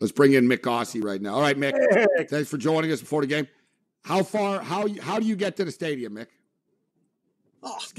Let's bring in Mick Aussie right now. All right, Mick. Thanks for joining us before the game. How do you get to the stadium, Mick?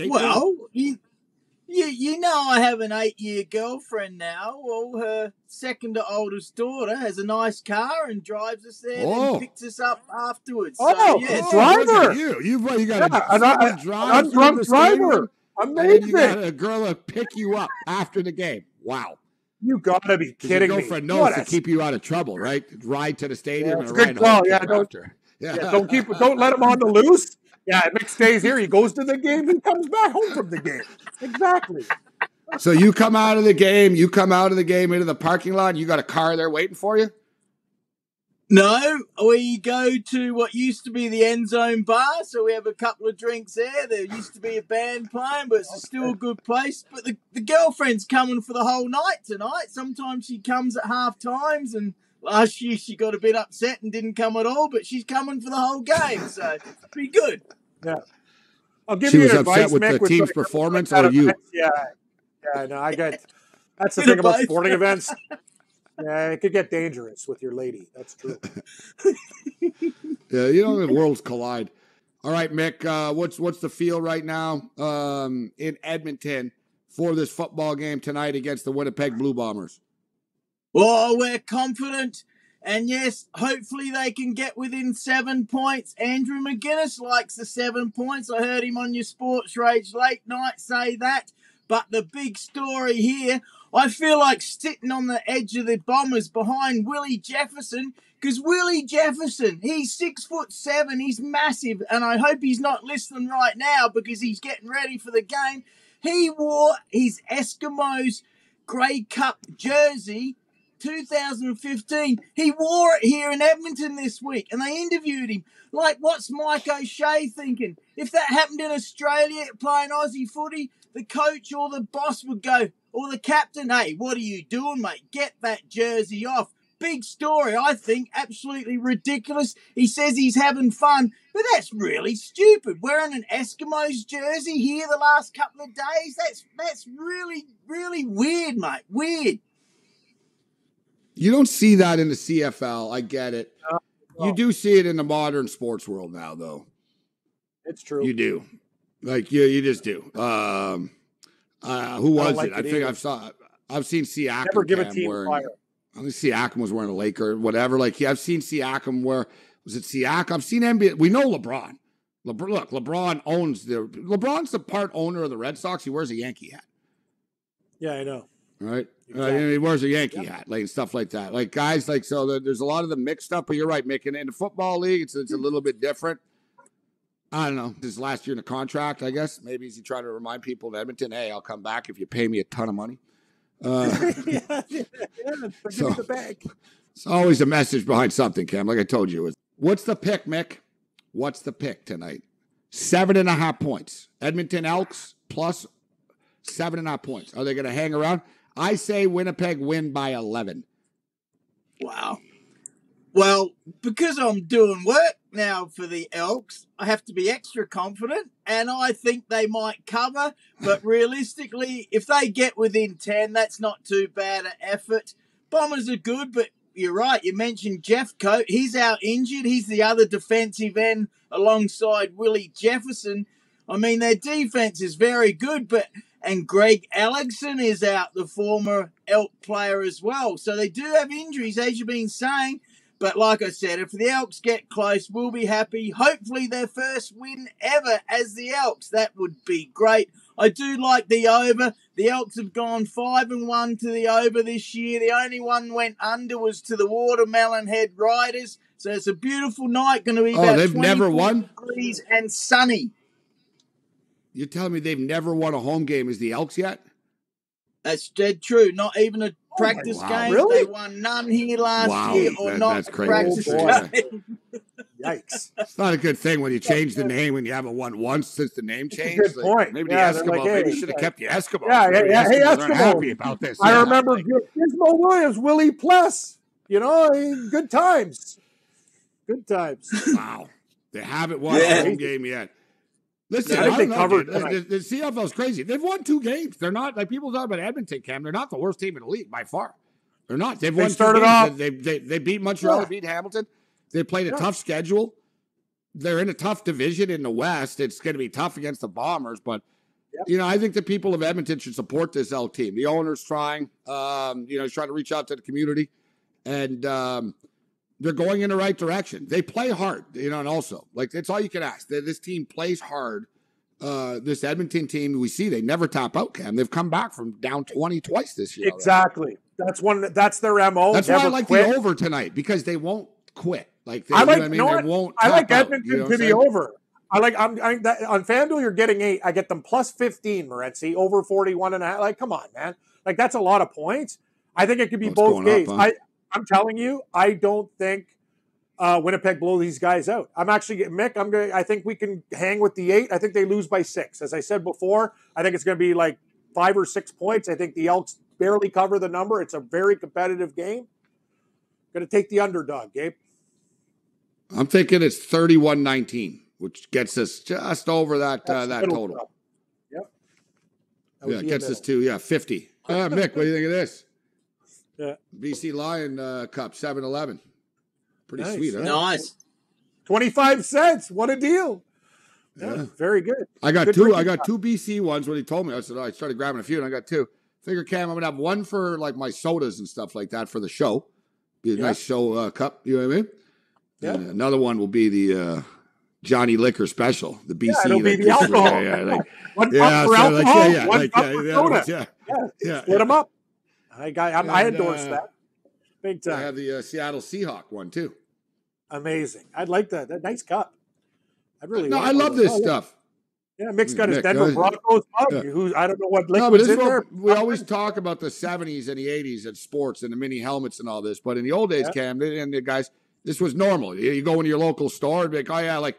Well, you know I have an 8-year girlfriend now. Well, her second to oldest daughter has a nice car and drives us there and picks us up afterwards. Driver! You got an undrunk driver. Amazing. And you got a girl to pick you up after the game. Wow. You gotta be kidding me. Your girlfriend knows to keep you out of trouble, right? Ride to the stadium and ride home after. Don't let him on the loose. Yeah, Mick stays here. He goes to the game. He comes back home from the game. Exactly. So you come out of the game. Into the parking lot. You got a car there waiting for you? No, we go to what used to be the End Zone Bar, so we have a couple of drinks there. There used to be a band playing, but it's still a good place. But the girlfriend's coming for the whole night tonight. Sometimes she comes at half times, and last year she got a bit upset and didn't come at all, but she's coming for the whole game, so it'll be good. Yeah. I'll give she you was advice, upset with Mick, the team's performance or you? Yeah, no, I get. That's the thing about sporting events. Yeah, it could get dangerous with your lady. That's true. Yeah, the worlds collide. All right, Mick, what's the feel right now in Edmonton for this football game tonight against the Winnipeg Blue Bombers? Well, we're confident. And yes, hopefully they can get within 7 points. Andrew McGuinness likes the 7 points. I heard him on your Sports Rage late night say that. But the big story here, I feel like sitting on the edge of the Bombers behind Willie Jefferson, because Willie Jefferson, he's 6'7", he's massive, and I hope he's not listening right now because he's getting ready for the game. He wore his Eskimos Grey Cup jersey 2015. He wore it here in Edmonton this week, and they interviewed him. Like, what's Mike O'Shea thinking? If that happened in Australia playing Aussie footy, the coach or the boss would go, or the captain, hey, what are you doing, mate? Get that jersey off. Big story, I think. Absolutely ridiculous. He says he's having fun, but that's really stupid. Wearing an Eskimos jersey here the last couple of days, that's really, really weird, mate. Weird. You don't see that in the CFL. I get it. You do see it in the modern sports world now, though. It's true. You do. Like, you just do. Who was it? I think I've seen Siakam. Never give a team fire. I think Siakam was wearing a Laker or whatever. Like, I've seen Siakam wear, was it Siakam? I've seen NBA. We know LeBron. Look, LeBron's the part owner of the Red Sox. He wears a Yankee hat. Yeah, I know. Right? Exactly. He wears a Yankee hat, like stuff like that. Like, guys, like, so there's a lot of the mixed up, but you're right, Mick. And in the football league, it's a little bit different. I don't know. This last year in the contract, I guess. Maybe he's trying to remind people in Edmonton, hey, I'll come back if you pay me a ton of money. The bag. It's always a message behind something, Cam. Like I told you. What's the pick, Mick? What's the pick tonight? 7.5 points. Edmonton Elks plus 7.5 points. Are they going to hang around? I say Winnipeg win by 11. Wow. Well, because I'm doing work now for the Elks, I have to be extra confident, and I think they might cover. But realistically, if they get within 10, that's not too bad an effort. Bombers are good, but you're right. You mentioned Jeff Coate. He's out injured. He's the other defensive end alongside Willie Jefferson. I mean, their defense is very good, and Greg Alexson is out, the former Elk player as well. So they do have injuries, as you've been saying. But like I said, if the Elks get close, we'll be happy. Hopefully their first win ever as the Elks. That would be great. I do like the over. The Elks have gone 5-1 to the over this year. The only one went under was to the Watermelon Head Riders. So it's a beautiful night. Going to be about they've never won? degrees and sunny. You're telling me they've never won a home game as the Elks yet? That's dead true. Not even a practice game. Really? They won none here last year or not that's a crazy. practice game. Yikes. It's not a good thing when you change the name when you haven't won once since the name changed. Good point. Maybe Yeah, the they're Eskimo. like, hey, maybe you should have kept the Eskimo. Yeah. Hey, Eskimos aren't Eskimo. happy about this. I remember Gizmo Williams, Willie Pless. Good times. Good times. Wow. They haven't won a home game yet. Listen, I think they covered the CFL is crazy. They've won 2 games. They're not, like people talk about Edmonton, Cam. They're not the worst team in the league by far. They're not. They've They won started 2 off. games. They beat Montreal. Yeah. They beat Hamilton. They played a Yeah. tough schedule. They're in a tough division in the West. It's going to be tough against the Bombers, but I think the people of Edmonton should support this Elk team. The owner's trying. He's trying to reach out to the community, and they're going in the right direction. They play hard, and also that's all you can ask. This team plays hard. This Edmonton team, we see they never tap out, Cam. They've come back from down 20 twice this year. Exactly. Already. That's their MO. That's why I like the over tonight, because they won't quit. They won't. I like tap Edmonton out, to be over. On FanDuel, you're getting 8. I get them plus 15, Morency, over 41.5. Like, come on, man. Like, that's a lot of points. I think it could be both games. I'm telling you, I don't think Winnipeg blow these guys out. Mick, I think we can hang with the 8. I think they lose by 6. As I said before, I think it's going to be like 5 or 6 points. I think the Elks barely cover the number. It's a very competitive game. Going to take the underdog, Gabe. I'm thinking it's 31-19, which gets us just over that total. Club. Yep. It gets us to 50. Mick, what do you think of this? Yeah. BC Lion Cup 7-11. Pretty Nice, sweet, huh? Nice. 25 cents. What a deal. Yeah. Very good. I got Good two. drinking I got cup. 2 BC ones when he told me. I said, I started grabbing a few, and I got 2. Figure, Cam, I'm gonna have one for like my sodas and stuff like that for the show. Be a nice show cup. You know what I mean? Yeah. And another one will be the Johnny Liquor special. The BC. It'll be the alcohol. One cup for alcohol. One cup for soda. Yeah. Split them up. I endorse that. Big time. I have the Seattle Seahawk one too. Amazing. I'd like that. That nice cup. I really. No, I love this stuff. Yeah, Mick's got his Mick, Denver Broncos mug. Who I don't know what liquid's in there. We always talk about the 70s and the 80s and sports and the mini helmets and all this, but in the old days, Cam, and the guys, this was normal. You go into your local store and be like, oh yeah, like,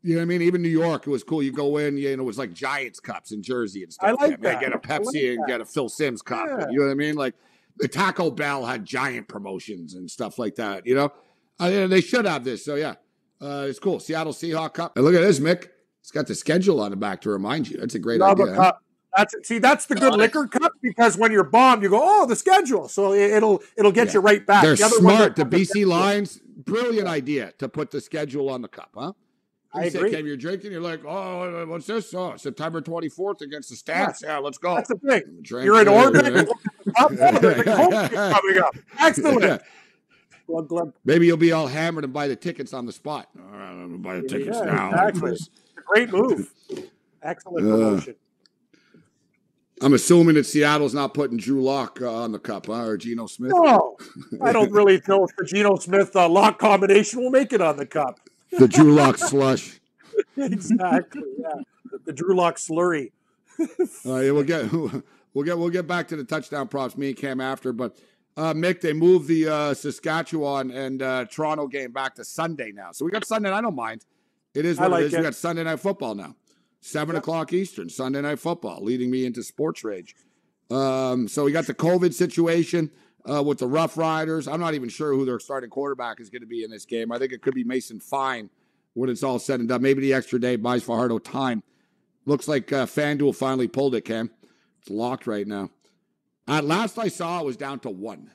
you know what I mean? Even New York, it was cool. You go in, it was like Giants cups in Jersey and stuff. I like that. Get a Pepsi and get a Phil Simms cup. Yeah. You know what I mean? Like the Taco Bell had giant promotions and stuff like that. They should have this. So yeah, it's cool. Seattle Seahawk Cup. And look at this, Mick. It's got the schedule on the back to remind you. That's a great idea. Cup. That's the good liquor cup, because when you're bombed, you go, oh, the schedule. So it'll get you right back. They're the other smart. The BC Lions, brilliant idea to put the schedule on the cup, huh? I agree. Cam, you're drinking, you're like, oh, what's this? Oh, September 24th against the Stats. Yeah, let's go. That's the thing. You're in orbit. There's a coach coming up. Excellent. Glug. Maybe you'll be all hammered and buy the tickets on the spot. All right, I'm going to buy the tickets now. Exactly. It's a great move. Excellent promotion. I'm assuming that Seattle's not putting Drew Lock on the cup, huh? Or Geno Smith? No. I don't really know if the Geno Smith Lock combination will make it on the cup. The Drew Lock slush. Exactly, yeah. The Drew Lock slurry. We'll get back to the touchdown props, me and Cam after, but Mick, they moved the Saskatchewan and Toronto game back to Sunday now. So we got Sunday. I don't mind. It is what it is. We got Sunday Night Football now. 7 o'clock Eastern, Sunday Night Football, leading me into sports rage. So we got the COVID situation with the Rough Riders. I'm not even sure who their starting quarterback is going to be in this game. I think it could be Mason Fine when it's all said and done. Maybe the extra day buys Fajardo time. Looks like FanDuel finally pulled it, Cam. It's locked right now. Last I saw, it was down to 1.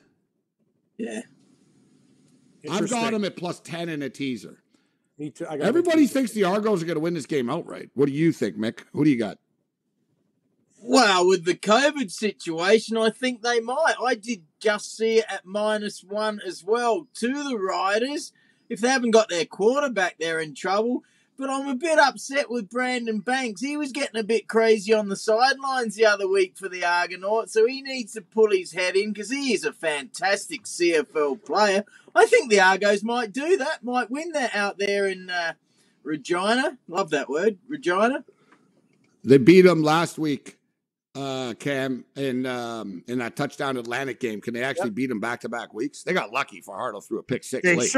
Yeah. I've got him at plus 10 in a teaser. Me too. Everybody thinks the Argos are going to win this game outright. What do you think, Mick? Who do you got? Well, with the COVID situation, I think they might. I did just see it at -1 as well to the Riders. If they haven't got their quarterback, they're in trouble. But I'm a bit upset with Brandon Banks. He was getting a bit crazy on the sidelines the other week for the Argonauts, so he needs to pull his head in because he is a fantastic CFL player. I think the Argos might do that, might win that out there in Regina. Love that word, Regina. They beat them last week, Cam, in that touchdown Atlantic game. Can they actually beat them back-to-back weeks? They got lucky. Fajardo threw a pick 6 late.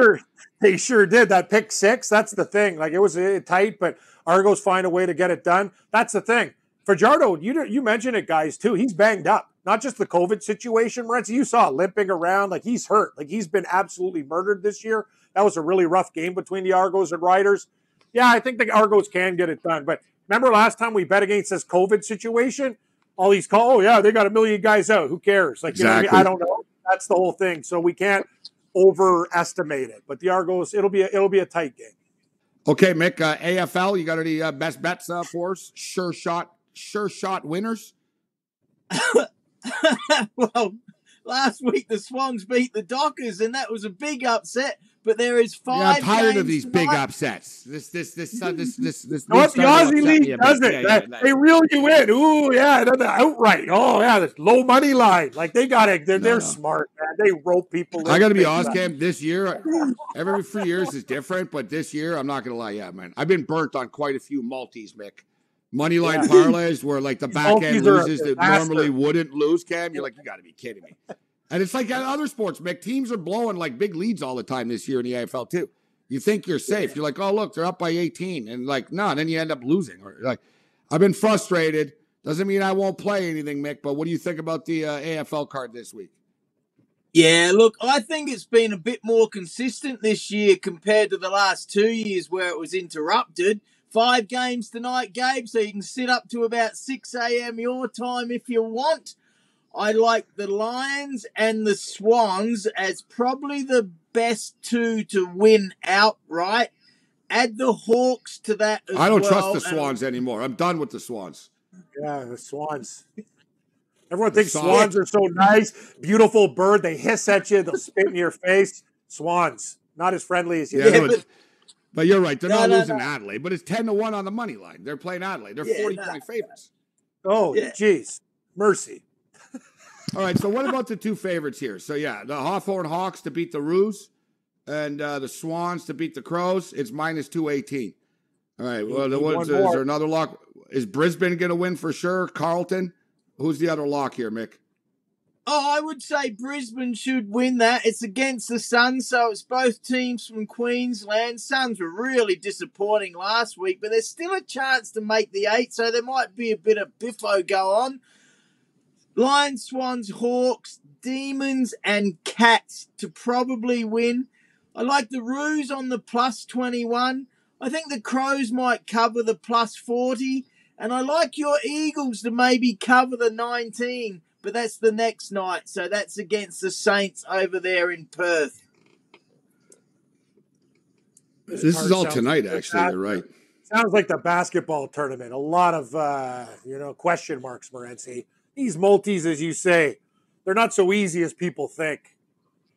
They sure did. That pick 6, that's the thing. Like, it was tight, but Argos find a way to get it done. That's the thing. Fajardo, you mentioned it, guys, too. He's banged up. Not just the COVID situation, Morency. You saw limping around. Like, he's hurt. Like, he's been absolutely murdered this year. That was a really rough game between the Argos and Riders. Yeah, I think the Argos can get it done. But remember last time we bet against this COVID situation? All these calls, they got 1 million guys out. Who cares? Like, exactly. I don't know. That's the whole thing. So we can't overestimate it. But the Argos, it'll be a tight game. Okay, Mick, AFL, you got any best bets for us? Sure shot winners? Well, last week the Swans beat the Dockers, and that was a big upset. But there is 5 Yeah, I'm tired games of these tonight. big upsets. This. What the Aussie League does it? They reel you in. Ooh, yeah, the outright. Oh, yeah, this low money line. Like they got it. They're smart, man. They rope people. I got to be honest, Cam. This year, every 3 years is different, but this year, I'm not gonna lie. Yeah, man, I've been burnt on quite a few multis, Mick. Money line parlays where like the back end loses that normally wouldn't lose. Cam, you're like, you got to be kidding me. And it's like other sports, Mick. Teams are blowing like big leads all the time this year in the AFL too. You think you're safe. You're like, oh, look, they're up by 18. And like, no, then you end up losing. Or like, I've been frustrated. Doesn't mean I won't play anything, Mick. But what do you think about the AFL card this week? Yeah, look, I think it's been a bit more consistent this year compared to the last 2 years where it was interrupted. 5 games tonight, Gabe, so you can sit up to about 6 a.m. your time if you want. I like the Lions and the Swans as probably the best 2 to win outright. Add the Hawks to that as well. I don't trust the Swans anymore. I'm done with the Swans. Yeah, the Swans. Everyone thinks swans are so nice, beautiful bird. They hiss at you. They'll spit in your face. Swans, not as friendly as you think. But you're right. They're not losing Adelaide, but it's 10-1 on the money line. They're playing Adelaide. They're 40-point favorites. Oh, geez. Mercy. All right, so what about the 2 favorites here? So, yeah, the Hawthorn Hawks to beat the Roos and the Swans to beat the Crows. It's minus 218. All right, well, is there another lock? Is Brisbane going to win for sure? Carlton? Who's the other lock here, Mick? Oh, I would say Brisbane should win that. It's against the Suns, so it's both teams from Queensland. Suns were really disappointing last week, but there's still a chance to make the 8, so there might be a bit of biffo go on. Lions, Swans, Hawks, Demons, and Cats to probably win. I like the Roos on the plus 21. I think the Crows might cover the plus 40. And I like your Eagles to maybe cover the 19. But that's the next night. So that's against the Saints over there in Perth. This is all tonight, actually. You're right. Sounds like the basketball tournament. A lot of, question marks, Morency. These multis, as you say, they're not so easy as people think.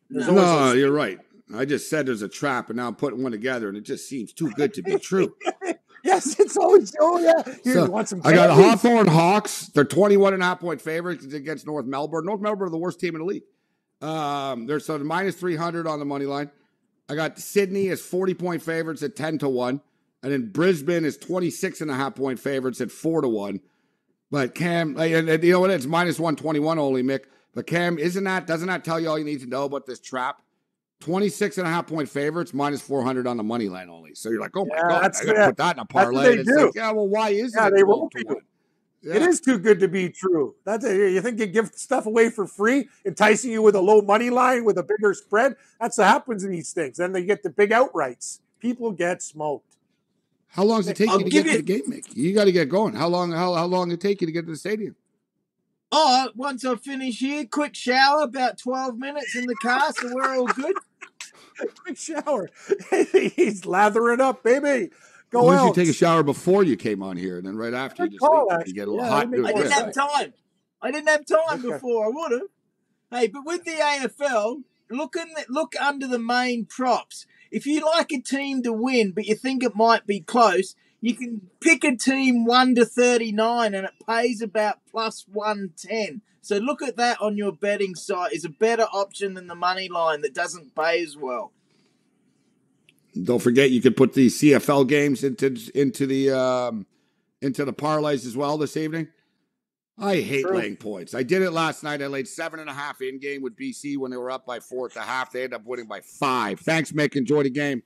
No, you're right. I just said there's a trap, and now I'm putting one together, and it just seems too good to be true. Yes, it's always, Here, I got the Hawthorn Hawks. They're 21.5-point favorites against North Melbourne. North Melbourne are the worst team in the league. They're minus 300 on the money line. I got Sydney as 40-point favorites at 10-1. And then Brisbane is 26.5-point favorites at 4-1. But Cam, and you know what? It's minus 121 only, Mick. But Cam, doesn't that tell you all you need to know about this trap? 26.5-point favorites, minus 400 on the money line only. So you're like, oh my God, I got to put that in a parlay. That's what they do. Like, yeah, well, why is it? They roll people. It is too good to be true. You think you give stuff away for free, enticing you with a low money line with a bigger spread? That's what happens in these things. Then they get the big outrights. People get smoked. How long does it take you to get to the game, Mick? You got to get going. How long it take you to get to the stadium? Oh, once I finish here, quick shower, about 12 minutes in the car, so we're all good. Quick shower. He's lathering up, baby. Go out. You take a shower before you came on here, and then right after you just leave. You get a little hot. I didn't have time. I didn't have time before. I would have. Hey, but with the AFL, look under the main props. If you like a team to win, but you think it might be close, you can pick a team 1 to 39, and it pays about plus 110. So look at that on your betting site. Is a better option than the money line that doesn't pay as well. Don't forget, you could put the CFL games into the parlays as well this evening. I hate laying points. I did it last night. I laid 7.5 in game with BC when they were up by 4 at the half. They ended up winning by 5. Thanks, Mick. Enjoy the game.